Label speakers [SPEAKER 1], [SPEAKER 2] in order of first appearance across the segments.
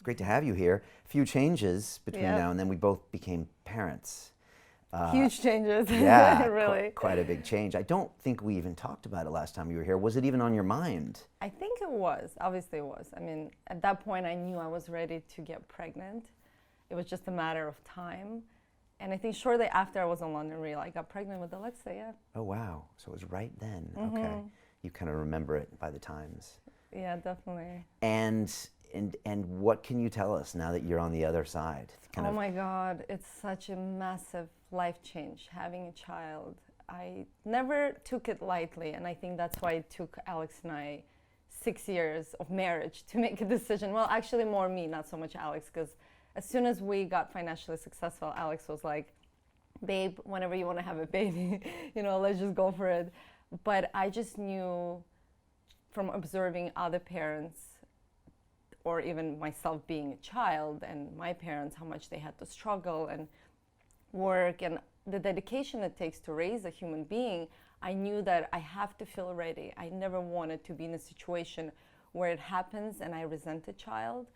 [SPEAKER 1] Great to have you here. A few changes between
[SPEAKER 2] Yep.
[SPEAKER 1] now and then. We both became parents.
[SPEAKER 2] Huge changes.
[SPEAKER 1] Yeah,
[SPEAKER 2] really.
[SPEAKER 1] quite a big change. I don't think we even talked about it last time you were here. Was it even on your mind?
[SPEAKER 2] I think it was. Obviously, it was. I mean, at that point, I knew I was ready to get pregnant. It was just a matter of time. And I think shortly after I was on London Real, I got pregnant with Alexa, yeah.
[SPEAKER 1] Oh, wow. So it was right then. Okay. You kind of remember it by the times.
[SPEAKER 2] Yeah, definitely.
[SPEAKER 1] And what can you tell us now that you're on the other side?
[SPEAKER 2] Oh my God, it's such a massive life change having a child. I never took it lightly, and I think that's why it took Alex and I 6 years of marriage to make a decision. Well, actually more me, not so much Alex, because as soon as we got financially successful, Alex was like, babe, whenever you want to have a baby, let's just go for it. But I just knew from observing other parents, or even myself being a child and my parents, how much they had to struggle and work and the dedication it takes to raise a human being, I knew that I have to feel ready. I never wanted to be in a situation where it happens and I resent a child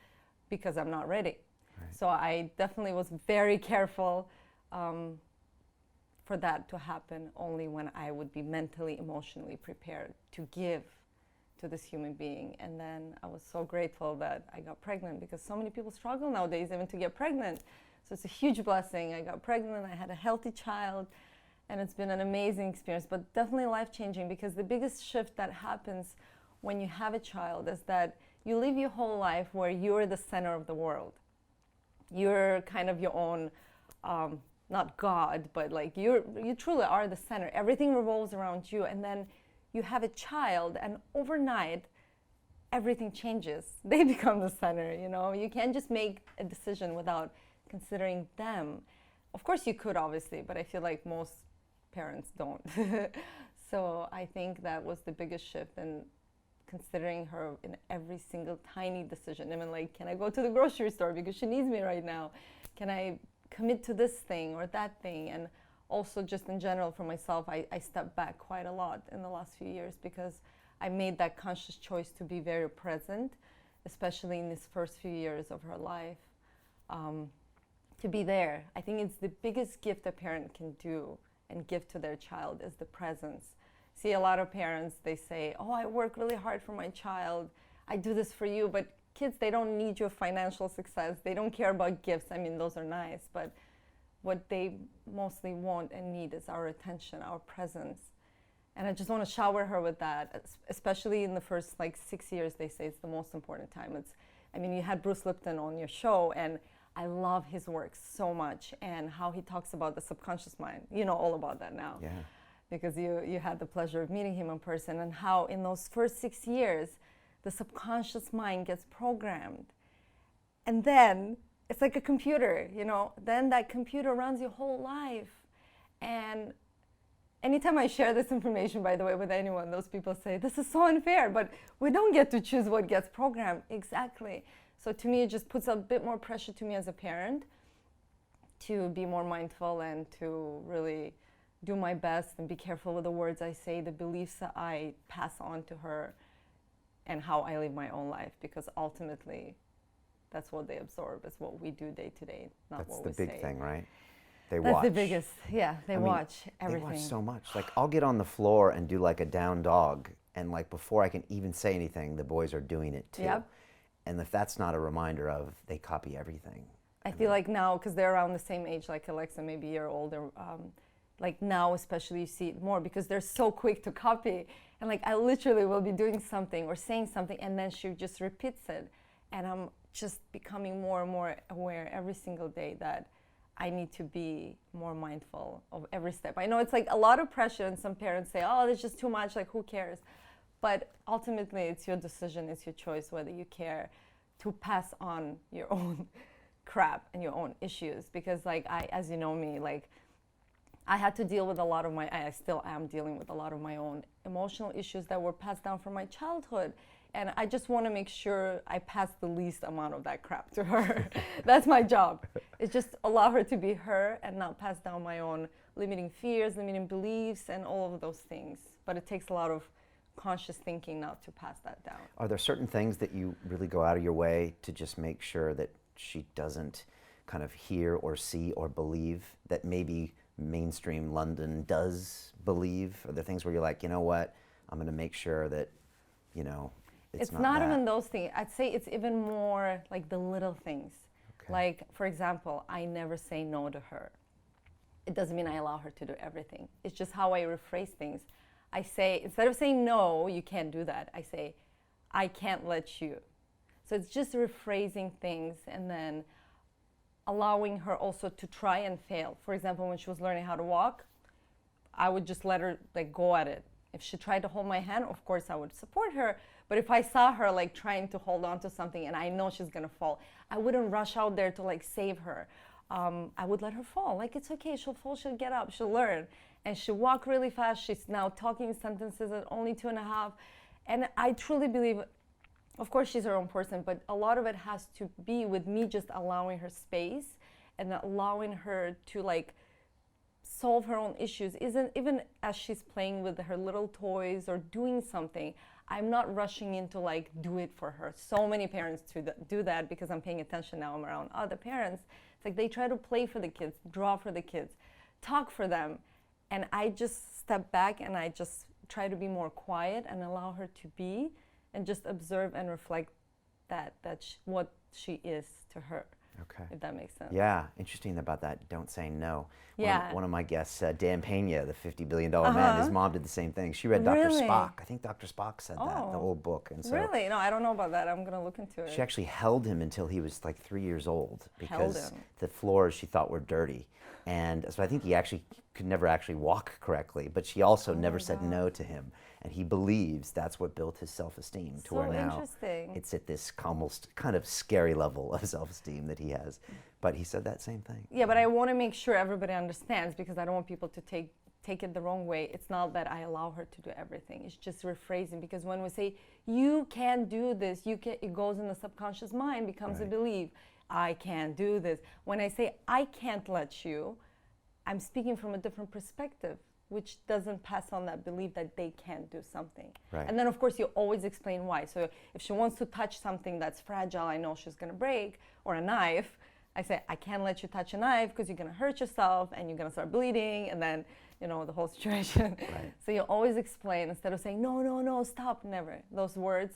[SPEAKER 2] because I'm not ready. Right. So I definitely was very careful for that to happen only when I would be mentally, emotionally prepared to give to this human being. And then I was so grateful that I got pregnant because so many people struggle nowadays even to get pregnant. So it's a huge blessing. I got pregnant, I had a healthy child, and it's been an amazing experience, but definitely life-changing because the biggest shift that happens when you have a child is that you live your whole life where you're the center of the world. You're kind of your own, not God, but like you truly are the center. Everything revolves around you, and then you have a child, and overnight, everything changes. They become the center, You can't just make a decision without considering them. Of course you could, obviously, but I feel like most parents don't. So I think that was the biggest shift in considering her in every single tiny decision. I mean, like, can I go to the grocery store because she needs me right now? Can I commit to this thing or that thing? And also just in general for myself, I stepped back quite a lot in the last few years because I made that conscious choice to be very present, especially in these first few years of her life, to be there. I think it's the biggest gift a parent can do and give to their child is the presence. See, a lot of parents, they say, oh, I work really hard for my child. I do this for you. But kids, they don't need your financial success. They don't care about gifts. I mean, those are nice. But what they mostly want and need is our attention, our presence. And I just want to shower her with that, especially in the first 6 years. They say it's the most important time. You had Bruce Lipton on your show, and I love his work so much and how he talks about the subconscious mind. You know all about that now.
[SPEAKER 1] Yeah.
[SPEAKER 2] Because you had the pleasure of meeting him in person, and how in those first 6 years, the subconscious mind gets programmed. And then it's like a computer, then that computer runs your whole life. And anytime I share this information, by the way, with anyone, those people say, this is so unfair, but we don't get to choose what gets programmed. Exactly. So to me, it just puts a bit more pressure to me as a parent to be more mindful and to really do my best and be careful with the words I say, the beliefs that I pass on to her, and how I live my own life, because ultimately that's what they absorb. It's what we do day to day, not what we say.
[SPEAKER 1] That's the big thing, right? They
[SPEAKER 2] watch.
[SPEAKER 1] That's
[SPEAKER 2] the biggest, yeah, they watch everything.
[SPEAKER 1] They watch so much. Like, I'll get on the floor and do like a down dog, and before I can even say anything, the boys are doing it too.
[SPEAKER 2] Yep.
[SPEAKER 1] And if that's not a reminder of, they copy everything.
[SPEAKER 2] I feel like now, because they're around the same age, like Alexa, maybe a year older, like now especially you see it more because they're so quick to copy. And I literally will be doing something or saying something, and then she just repeats it. And I'm just becoming more and more aware every single day that I need to be more mindful of every step. I know it's a lot of pressure, and some parents say, oh, that's just too much, who cares? But ultimately, it's your decision, it's your choice whether you care to pass on your own crap and your own issues. Because as you know me, I had to deal with I still am dealing with a lot of my own emotional issues that were passed down from my childhood. And I just want to make sure I pass the least amount of that crap to her. That's my job. It's just allow her to be her and not pass down my own limiting fears, limiting beliefs, and all of those things. But it takes a lot of conscious thinking now to pass that down.
[SPEAKER 1] Are there certain things that you really go out of your way to just make sure that she doesn't kind of hear or see or believe that maybe mainstream London does believe? Are there things where you're like, you know what, I'm going to make sure that, you know,
[SPEAKER 2] It's
[SPEAKER 1] not
[SPEAKER 2] not
[SPEAKER 1] that.
[SPEAKER 2] even those things. I'd say it's even more like the little things.
[SPEAKER 1] Okay.
[SPEAKER 2] Like, for example, I never say no to her. It doesn't mean I allow her to do everything. It's just how I rephrase things. I say, instead of saying no, you can't do that, I say, I can't let you. So it's just rephrasing things and then allowing her also to try and fail. For example, when she was learning how to walk, I would just let her like go at it. If she tried to hold my hand, of course I would support her. But if I saw her like trying to hold on to something and I know she's gonna fall, I wouldn't rush out there to like save her. I would let her fall. Like, it's okay, she'll fall, she'll get up, she'll learn. And she'll walk really fast. She's now talking sentences at only 2.5. And I truly believe, of course she's her own person, but a lot of it has to be with me just allowing her space and allowing her to like solve her own issues. Even as she's playing with her little toys or doing something, I'm not rushing in to like do it for her. So many parents do that because I'm paying attention now. I'm around other parents. It's like they try to play for the kids, draw for the kids, talk for them. And I just step back and I just try to be more quiet and allow her to be and just observe and reflect what she is to her.
[SPEAKER 1] Okay.
[SPEAKER 2] If that makes sense.
[SPEAKER 1] Yeah, interesting about that. Don't say no.
[SPEAKER 2] Yeah.
[SPEAKER 1] One of my guests, Dan Pena, the $50 billion man, his mom did the same thing. She read Dr.
[SPEAKER 2] Really?
[SPEAKER 1] Spock. I think Dr. Spock said that, the
[SPEAKER 2] Oh.
[SPEAKER 1] whole book. And so
[SPEAKER 2] Really? No, I don't know about that. I'm gonna look into it.
[SPEAKER 1] she actually held him until he was like 3 years old because
[SPEAKER 2] him.
[SPEAKER 1] the floors she thought were dirty. And so I think he actually could never actually walk correctly, but she also never said no to him. And he believes that's what built his self-esteem to
[SPEAKER 2] So
[SPEAKER 1] where now
[SPEAKER 2] interesting.
[SPEAKER 1] it's at this almost kind of scary level of self-esteem that he has. But he said that same thing.
[SPEAKER 2] Yeah, but I want to make sure everybody understands because I don't want people to take it the wrong way. It's not that I allow her to do everything. It's just rephrasing, because when we say you can't do this, it goes in the subconscious mind, becomes a belief. I can't do this. When I say I can't let you, I'm speaking from a different perspective, which doesn't pass on that belief that they can't do something.
[SPEAKER 1] Right.
[SPEAKER 2] And then of course you always explain why. So if she wants to touch something that's fragile, I know she's gonna break, or a knife, I say, I can't let you touch a knife because you're gonna hurt yourself and you're gonna start bleeding, and then, you know, the whole situation.
[SPEAKER 1] Right.
[SPEAKER 2] So you always explain instead of saying, no, no, no, stop, never. Those words,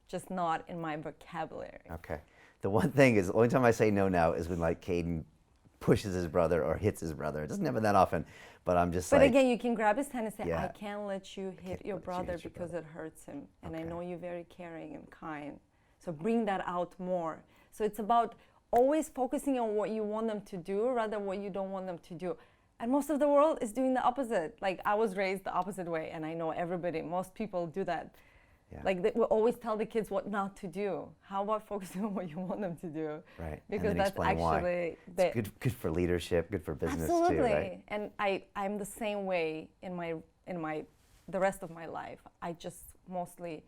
[SPEAKER 2] just not in my vocabulary.
[SPEAKER 1] Okay. The one thing is, the only time I say no now is when like Caden pushes his brother or hits his brother. It doesn't happen that often, but I'm just
[SPEAKER 2] But
[SPEAKER 1] like.
[SPEAKER 2] again, you can grab his hand and say,
[SPEAKER 1] Yeah.
[SPEAKER 2] I can't let you hit your
[SPEAKER 1] let you
[SPEAKER 2] brother
[SPEAKER 1] hit your
[SPEAKER 2] because
[SPEAKER 1] brother.
[SPEAKER 2] it hurts him. And I
[SPEAKER 1] Okay.
[SPEAKER 2] know you're very caring and kind. So bring that out more. So it's about always focusing on what you want them to do rather than what you don't want them to do. And most of the world is doing the opposite. Like, I was raised the opposite way, and I know most people do that.
[SPEAKER 1] Yeah.
[SPEAKER 2] Like, we always tell the kids what not to do. How about focusing on what you want them to do?
[SPEAKER 1] Right. And
[SPEAKER 2] Because
[SPEAKER 1] then
[SPEAKER 2] that's
[SPEAKER 1] explain why.
[SPEAKER 2] actually
[SPEAKER 1] It's good for leadership, good for business
[SPEAKER 2] absolutely.
[SPEAKER 1] too, right?
[SPEAKER 2] And I'm the same way in the rest of my life. I just mostly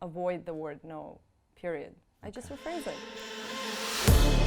[SPEAKER 2] avoid the word no, period. I just rephrase it.